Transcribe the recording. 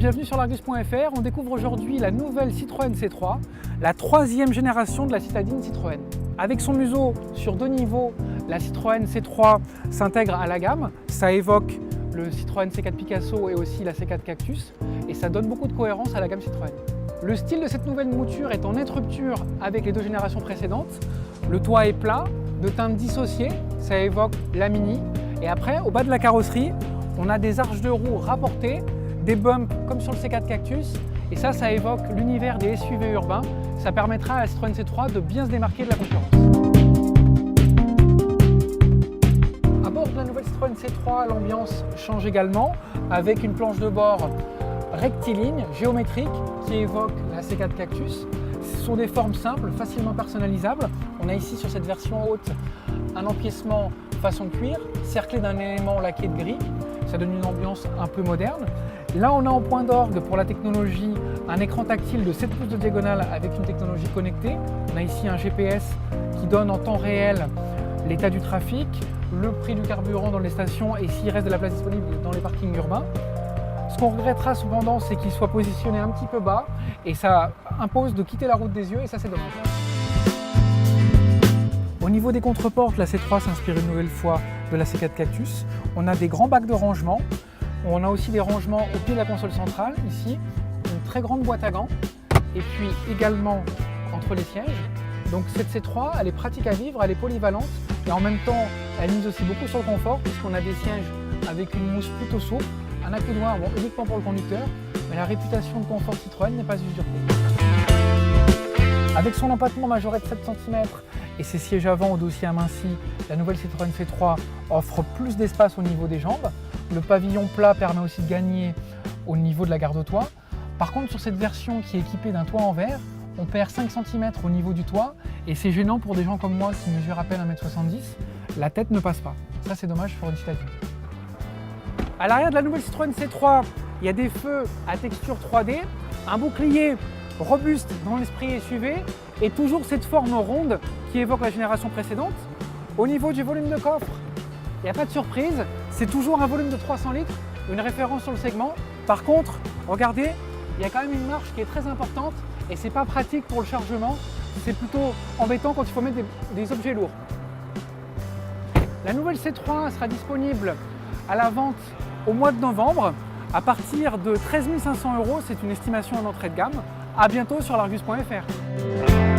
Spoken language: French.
bienvenue sur l'Argus.fr. On découvre aujourd'hui la nouvelle Citroën C3, la troisième génération de la citadine Citroën. Avec son museau sur deux niveaux, la Citroën C3 s'intègre à la gamme. Ça évoque le Citroën C4 Picasso et aussi la C4 Cactus et ça donne beaucoup de cohérence à la gamme Citroën. Le style de cette nouvelle mouture est en nette rupture avec les deux générations précédentes. Le toit est plat, de teinte dissociée, ça évoque la Mini. Et après, au bas de la carrosserie, on a des arches de roue rapportées, des bumps comme sur le C4 Cactus, et ça évoque l'univers des SUV urbains. Ça permettra à la Citroën C3 de bien se démarquer de la concurrence. À bord de la nouvelle Citroën C3, l'ambiance change également, avec une planche de bord rectiligne, géométrique, qui évoque la C4 Cactus. Ce sont des formes simples, facilement personnalisables. On a ici sur cette version haute un empiècement façon cuir, cerclé d'un élément laqué de gris. Ça donne une ambiance un peu moderne. Là, on a en point d'orgue pour la technologie un écran tactile de 7 pouces de diagonale avec une technologie connectée. On a ici un GPS qui donne en temps réel l'état du trafic, le prix du carburant dans les stations et s'il reste de la place disponible dans les parkings urbains. Ce qu'on regrettera cependant, c'est qu'il soit positionné un petit peu bas et ça impose de quitter la route des yeux et ça, c'est dommage. Au niveau des contreportes, la C3 s'inspire une nouvelle fois de la C4 Cactus. On a des grands bacs de rangement. On a aussi des rangements au pied de la console centrale, ici, une très grande boîte à gants, et puis également entre les sièges. Donc cette C3, elle est pratique à vivre, elle est polyvalente, et en même temps, elle mise aussi beaucoup sur le confort, puisqu'on a des sièges avec une mousse plutôt souple, un accoudoir uniquement pour le conducteur, mais la réputation de confort Citroën n'est pas usurpée. Avec son empattement majoré de 7 cm et ses sièges avant au dossier aminci, la nouvelle Citroën C3 offre plus d'espace au niveau des jambes. Le pavillon plat permet aussi de gagner au niveau de la garde-toit. Par contre, sur cette version qui est équipée d'un toit en verre, on perd 5 cm au niveau du toit et c'est gênant pour des gens comme moi qui mesurent à peine 1,70 m. La tête ne passe pas. Ça, c'est dommage pour une citadine. À l'arrière de la nouvelle Citroën C3, il y a des feux à texture 3D, un bouclier robuste dans l'esprit SUV et toujours cette forme ronde qui évoque la génération précédente. Au niveau du volume de coffre, il n'y a pas de surprise, c'est toujours un volume de 300 litres, une référence sur le segment. Par contre, regardez, il y a quand même une marche qui est très importante et c'est pas pratique pour le chargement, c'est plutôt embêtant quand il faut mettre des objets lourds. La nouvelle C3 sera disponible à la vente au mois de novembre à partir de 13 500 €, c'est une estimation en entrée de gamme. À bientôt sur l'Argus.fr.